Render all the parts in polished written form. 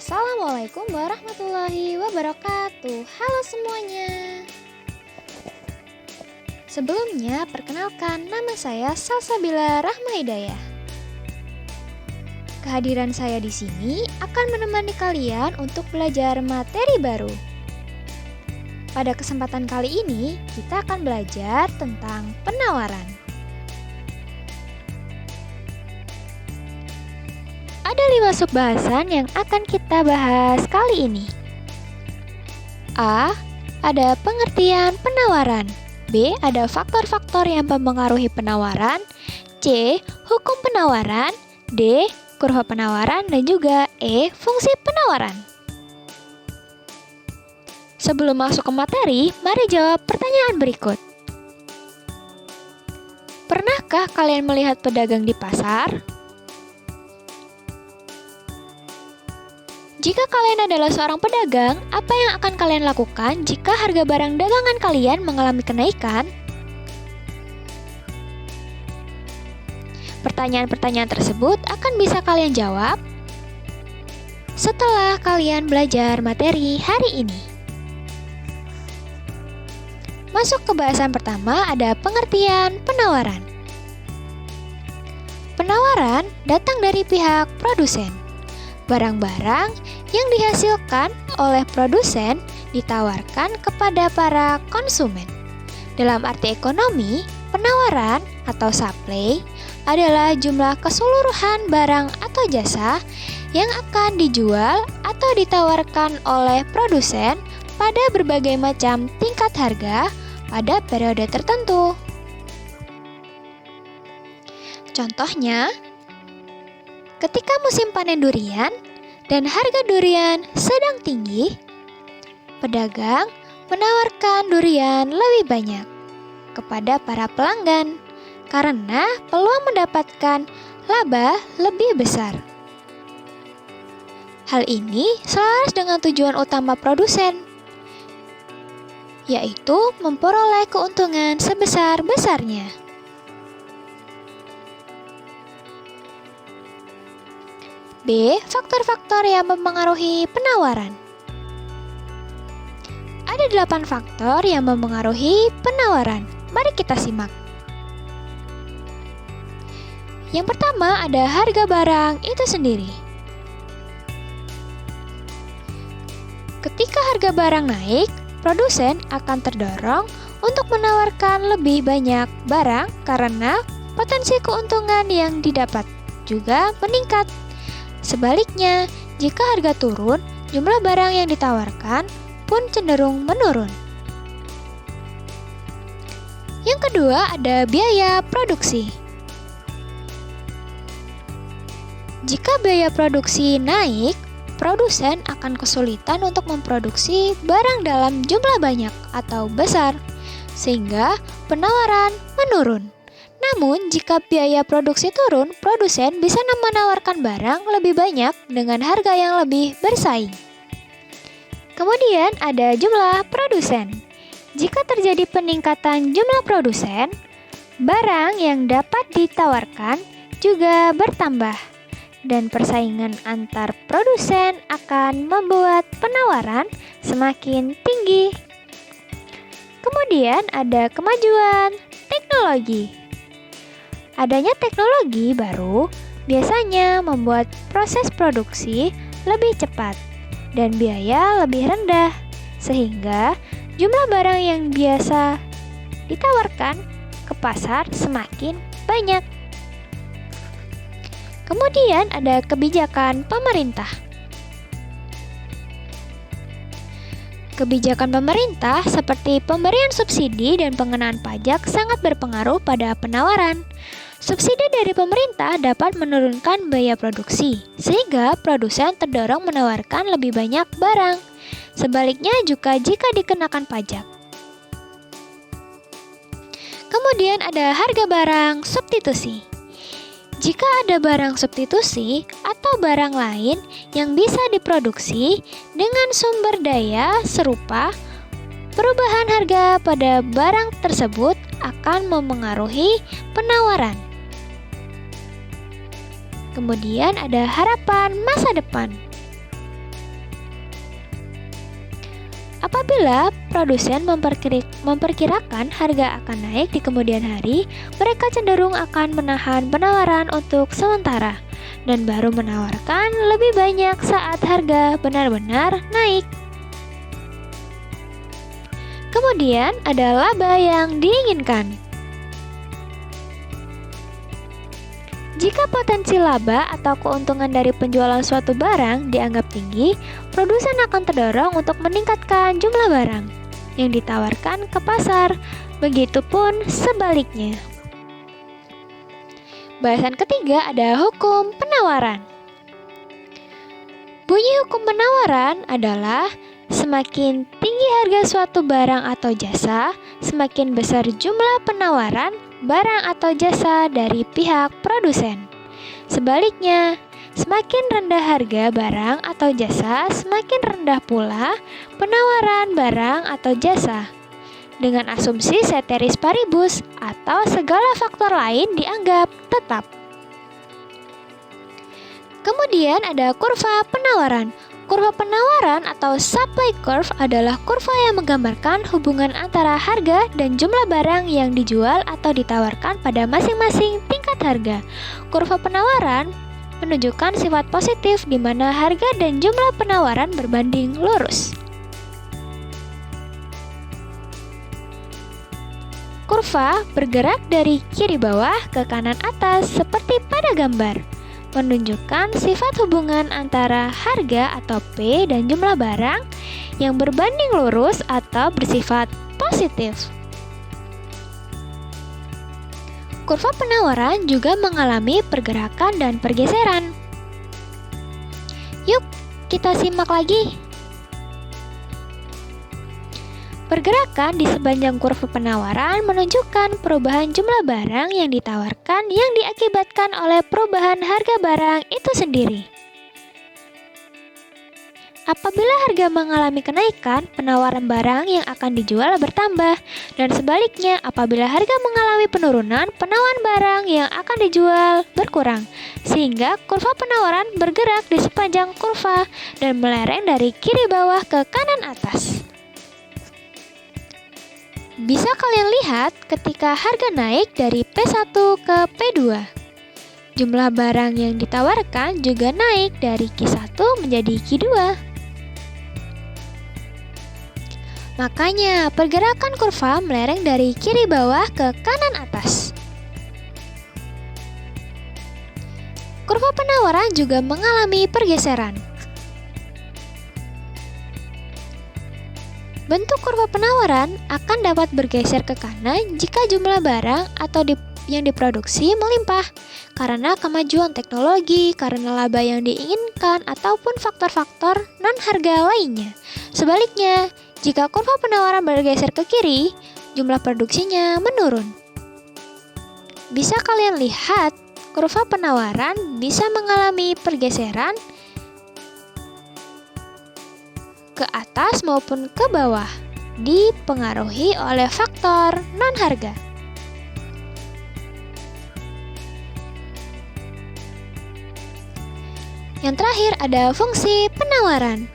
Assalamualaikum warahmatullahi wabarakatuh. Halo semuanya. Sebelumnya, perkenalkan nama saya Salsabila Rahma Hidayah. Kehadiran saya di sini akan menemani kalian untuk belajar materi baru. Pada kesempatan kali ini, kita akan belajar tentang penawaran. Ada 5 subbahasan yang akan kita bahas kali ini. A. Ada pengertian penawaran. B. Ada faktor-faktor yang mempengaruhi penawaran. C. Hukum penawaran. D. Kurva penawaran. Dan juga E. Fungsi penawaran. Sebelum masuk ke materi, mari jawab pertanyaan berikut. Pernahkah kalian melihat pedagang di pasar? Jika kalian adalah seorang pedagang, apa yang akan kalian lakukan jika harga barang dagangan kalian mengalami kenaikan? Pertanyaan-pertanyaan tersebut akan bisa kalian jawab setelah kalian belajar materi hari ini. Masuk ke bahasan pertama, ada pengertian penawaran. Penawaran datang dari pihak produsen. Barang-barang yang dihasilkan oleh produsen ditawarkan kepada para konsumen. Dalam arti ekonomi, penawaran atau supply adalah jumlah keseluruhan barang atau jasa yang akan dijual atau ditawarkan oleh produsen pada berbagai macam tingkat harga pada periode tertentu. Contohnya, ketika musim panen durian dan harga durian sedang tinggi, pedagang menawarkan durian lebih banyak kepada para pelanggan karena peluang mendapatkan laba lebih besar. Hal ini selaras dengan tujuan utama produsen, yaitu memperoleh keuntungan sebesar-besarnya. B. Faktor-faktor yang mempengaruhi penawaran. Ada 8 faktor yang mempengaruhi penawaran. Mari kita simak. Yang pertama ada harga barang itu sendiri. Ketika harga barang naik, produsen akan terdorong untuk menawarkan lebih banyak barang karena potensi keuntungan yang didapat juga meningkat. Sebaliknya, jika harga turun, jumlah barang yang ditawarkan pun cenderung menurun. Yang kedua ada biaya produksi. Jika biaya produksi naik, produsen akan kesulitan untuk memproduksi barang dalam jumlah banyak atau besar, sehingga penawaran menurun. Namun, jika biaya produksi turun, produsen bisa menawarkan barang lebih banyak dengan harga yang lebih bersaing. Kemudian ada jumlah produsen. Jika terjadi peningkatan jumlah produsen, barang yang dapat ditawarkan juga bertambah, dan persaingan antar produsen akan membuat penawaran semakin tinggi. Kemudian ada kemajuan teknologi. Adanya teknologi baru biasanya membuat proses produksi lebih cepat dan biaya lebih rendah, sehingga jumlah barang yang biasa ditawarkan ke pasar semakin banyak. Kemudian ada kebijakan pemerintah. Kebijakan pemerintah seperti pemberian subsidi dan pengenaan pajak sangat berpengaruh pada penawaran. Subsidi dari pemerintah dapat menurunkan biaya produksi, sehingga produsen terdorong menawarkan lebih banyak barang. Sebaliknya juga jika dikenakan pajak. Kemudian ada harga barang substitusi. Jika ada barang substitusi atau barang lain yang bisa diproduksi dengan sumber daya serupa, perubahan harga pada barang tersebut akan memengaruhi penawaran. Kemudian ada harapan masa depan. Apabila produsen memperkirakan harga akan naik di kemudian hari, mereka cenderung akan menahan penawaran untuk sementara dan baru menawarkan lebih banyak saat harga benar-benar naik. Kemudian ada laba yang diinginkan. Jika potensi laba atau keuntungan dari penjualan suatu barang dianggap tinggi, produsen akan terdorong untuk meningkatkan jumlah barang yang ditawarkan ke pasar. Begitupun sebaliknya. Bahasan ketiga ada hukum penawaran. Bunyi hukum penawaran adalah semakin tinggi harga suatu barang atau jasa, semakin besar jumlah penawaran barang atau jasa dari pihak produsen. Sebaliknya, semakin rendah harga barang atau jasa, semakin rendah pula penawaran barang atau jasa. Dengan asumsi ceteris paribus atau segala faktor lain dianggap tetap. Kemudian ada kurva penawaran. Kurva penawaran atau supply curve adalah kurva yang menggambarkan hubungan antara harga dan jumlah barang yang dijual atau ditawarkan pada masing-masing tingkat harga. Kurva penawaran menunjukkan sifat positif di mana harga dan jumlah penawaran berbanding lurus. Kurva bergerak dari kiri bawah ke kanan atas seperti pada gambar, menunjukkan sifat hubungan antara harga atau P dan jumlah barang yang berbanding lurus atau bersifat positif. Kurva penawaran juga mengalami pergerakan dan pergeseran. Yuk, kita simak lagi. Pergerakan di sepanjang kurva penawaran menunjukkan perubahan jumlah barang yang ditawarkan yang diakibatkan oleh perubahan harga barang itu sendiri. Apabila harga mengalami kenaikan, penawaran barang yang akan dijual bertambah, dan sebaliknya apabila harga mengalami penurunan, penawaran barang yang akan dijual berkurang, sehingga kurva penawaran bergerak di sepanjang kurva dan melereng dari kiri bawah ke kanan atas. Bisa kalian lihat ketika harga naik dari P1 ke P2. Jumlah barang yang ditawarkan juga naik dari Q1 menjadi Q2. Makanya pergerakan kurva melereng dari kiri bawah ke kanan atas. Kurva penawaran juga mengalami pergeseran. Bentuk kurva penawaran akan dapat bergeser ke kanan jika jumlah barang atau yang diproduksi melimpah karena kemajuan teknologi, karena laba yang diinginkan, ataupun faktor-faktor non-harga lainnya. Sebaliknya, jika kurva penawaran bergeser ke kiri, jumlah produksinya menurun. Bisa kalian lihat, kurva penawaran bisa mengalami pergeseran ke atas maupun ke bawah, dipengaruhi oleh faktor non-harga. Yang terakhir ada fungsi penawaran.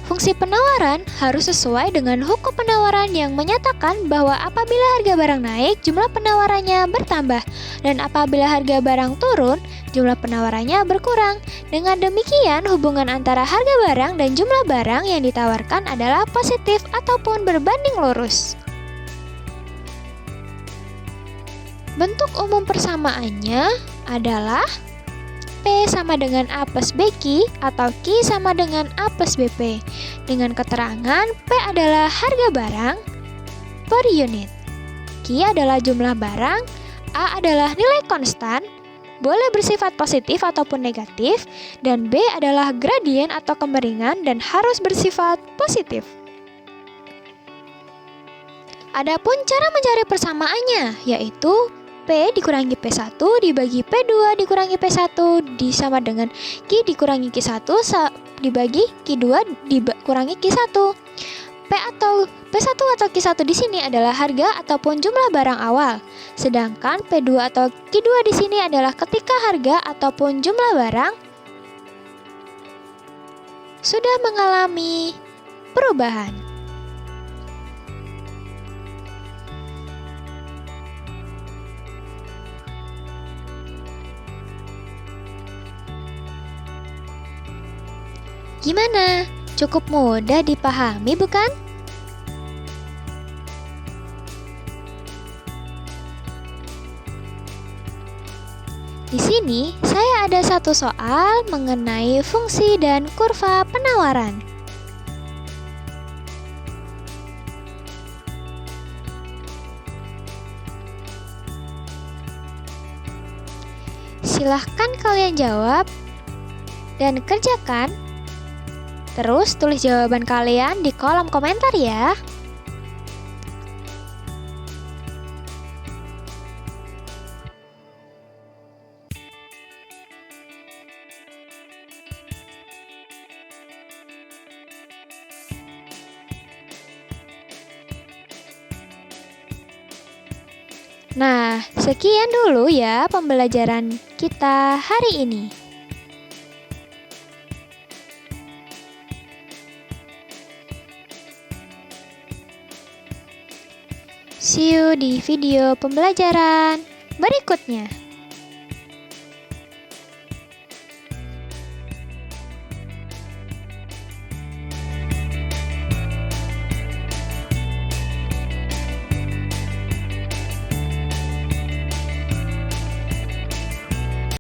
Fungsi penawaran harus sesuai dengan hukum penawaran yang menyatakan bahwa apabila harga barang naik, jumlah penawarannya bertambah, dan apabila harga barang turun, jumlah penawarannya berkurang. Dengan demikian, hubungan antara harga barang dan jumlah barang yang ditawarkan adalah positif ataupun berbanding lurus. Bentuk umum persamaannya adalah P sama dengan A plus BQ atau Q sama dengan A plus BP, dengan keterangan P adalah harga barang per unit, Q adalah jumlah barang, A adalah nilai konstan, boleh bersifat positif ataupun negatif, dan B adalah gradien atau kemiringan dan harus bersifat positif. Adapun cara mencari persamaannya, yaitu P dikurangi P1 dibagi P2 dikurangi P1 sama dengan Q dikurangi Q1 dibagi Q2 dikurangi Q1. P1 atau Q1 di sini adalah harga ataupun jumlah barang awal, sedangkan P2 atau Q2 di sini adalah ketika harga ataupun jumlah barang sudah mengalami perubahan. Gimana? Cukup mudah dipahami, bukan? Di sini, saya ada satu soal mengenai fungsi dan kurva penawaran. Silahkan kalian jawab dan kerjakan. Terus tulis jawaban kalian di kolom komentar ya. Nah, sekian dulu ya pembelajaran kita hari ini. See you di video pembelajaran berikutnya.